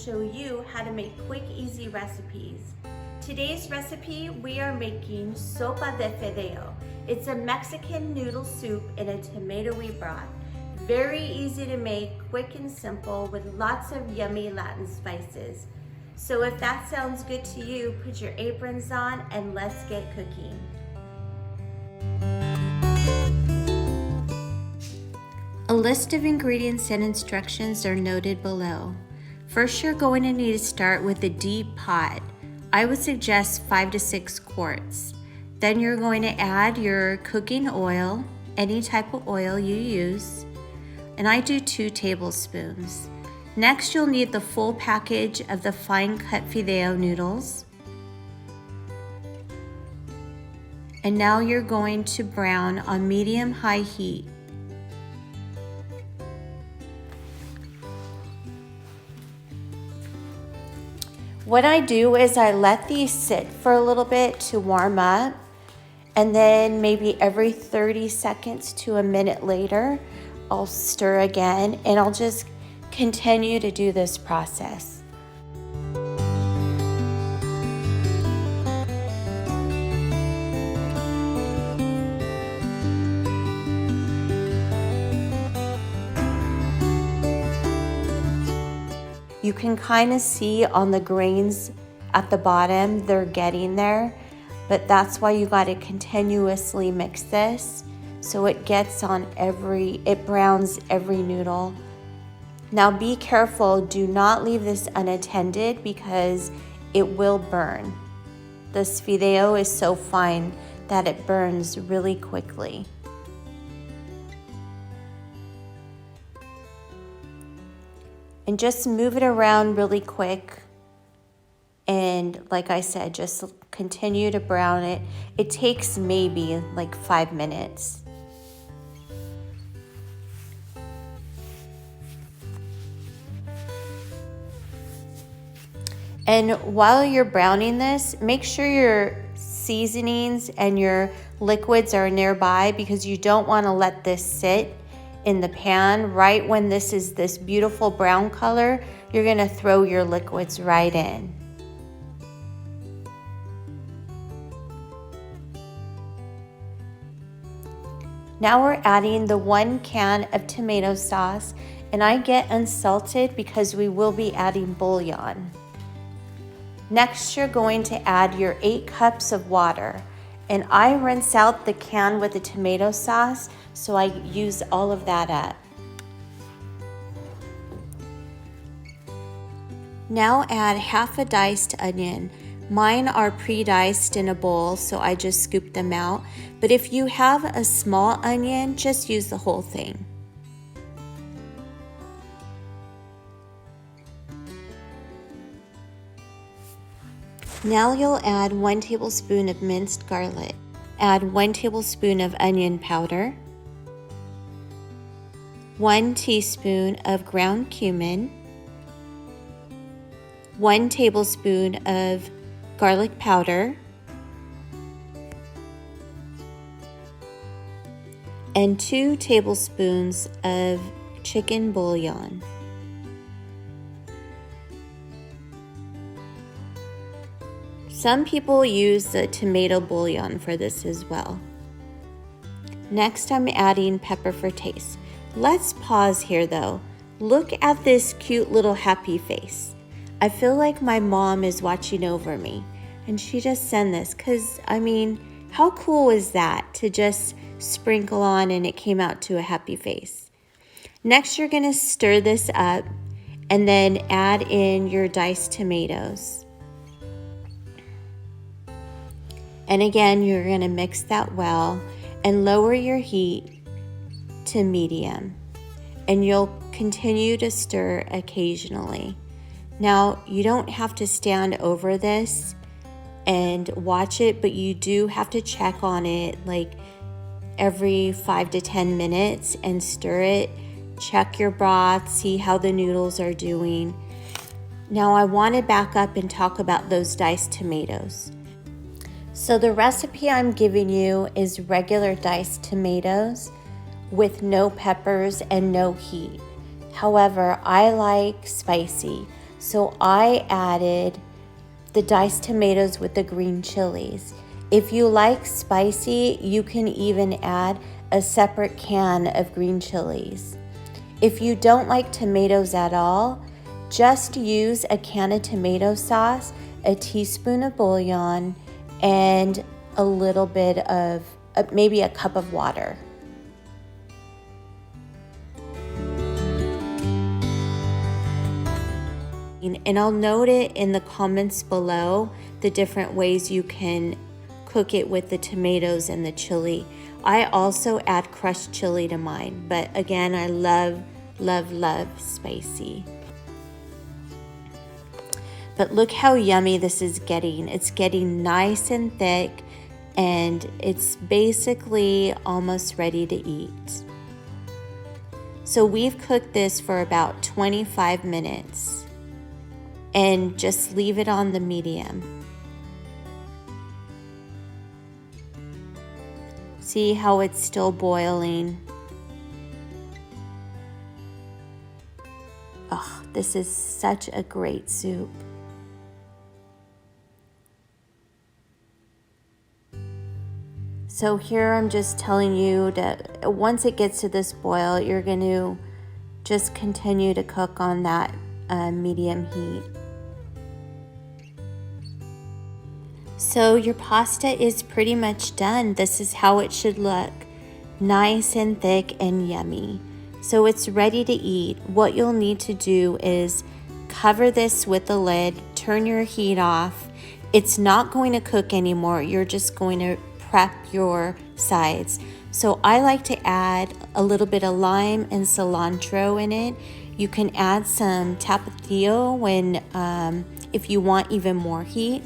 show you how to make quick, easy recipes. Today's recipe, we are making Sopa de Fideo. It's a Mexican noodle soup in a tomatoey broth. Very easy to make, quick and simple, with lots of yummy Latin spices. So if that sounds good to you, put your aprons on and let's get cooking. A list of ingredients and instructions are noted below. First, you're going to need to start with a deep pot. I would suggest 5 to 6 quarts. Then you're going to add your cooking oil, any type of oil you use, and I do 2 tablespoons. Next, you'll need the full package of the fine cut fideo noodles. And now you're going to brown on medium-high heat. What I do is I let these sit for a little bit to warm up, and then maybe every 30 seconds to a minute later, I'll stir again, and I'll just continue to do this process. You can kind of see on the grains at the bottom, they're getting there, but that's why you got to continuously mix this so it gets on it browns every noodle. Now be careful, do not leave this unattended because it will burn. This fideo is so fine that it burns really quickly. And just move it around really quick. And like I said, just continue to brown it. It takes maybe like 5 minutes. And while you're browning this, make sure your seasonings and your liquids are nearby because you don't want to let this sit in the pan. Right when this is this beautiful brown color, you're going to throw your liquids right in. Now we're adding the 1 can of tomato sauce, and I get unsalted because we will be adding bullion. Next, you're going to add your 8 cups of water, and I rinse out the can with the tomato sauce, so I use all of that up. Now add half a diced onion. Mine are pre-diced in a bowl, so I just scoop them out. But if you have a small onion, just use the whole thing. Now you'll add 1 tablespoon of minced garlic. Add 1 tablespoon of onion powder, 1 teaspoon of ground cumin, 1 tablespoon of garlic powder, and 2 tablespoons of chicken bouillon. Some people use the tomato bouillon for this as well. Next, I'm adding pepper for taste. Let's pause here though. Look at this cute little happy face. I feel like my mom is watching over me, and she just sent this because, I mean, how cool is that to just sprinkle on and it came out to a happy face. Next, you're gonna stir this up and then add in your diced tomatoes. And again, you're gonna mix that well and lower your heat to medium. And you'll continue to stir occasionally. Now, you don't have to stand over this and watch it, but you do have to check on it like every 5 to 10 minutes and stir it. Check your broth, see how the noodles are doing. Now, I want to back up and talk about those diced tomatoes. So the recipe I'm giving you is regular diced tomatoes with no peppers and no heat. However, I like spicy, So I added the diced tomatoes with the green chilies. If you like spicy, you can even add a separate can of green chilies. If you don't like tomatoes at all, just use a can of tomato sauce, a teaspoon of bouillon, and a little bit of, maybe a cup of water. And I'll note it in the comments below, the different ways you can cook it with the tomatoes and the chili. I also add crushed chili to mine, but again, I love spicy. But look how yummy this is getting. It's getting nice and thick, and it's basically almost ready to eat. So we've cooked this for about 25 minutes. And just leave it on the medium. See how it's still boiling? Oh, this is such a great soup. So here I'm just telling you that once it gets to this boil, you're going to just continue to cook on that medium heat. So your pasta is pretty much done. This is how it should look. Nice and thick and yummy. So it's ready to eat. What you'll need to do is cover this with a lid, turn your heat off. It's not going to cook anymore. You're just going to prep your sides. So I like to add a little bit of lime and cilantro in it. You can add some tapatio if you want even more heat.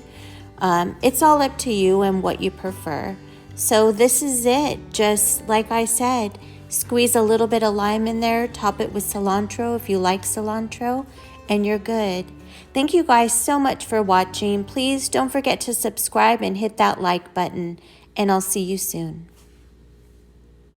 It's all up to you and what you prefer. So this is it. Just like I said, squeeze a little bit of lime in there, top it with cilantro if you like cilantro, and you're good. Thank you guys so much for watching. Please don't forget to subscribe and hit that like button, and I'll see you soon.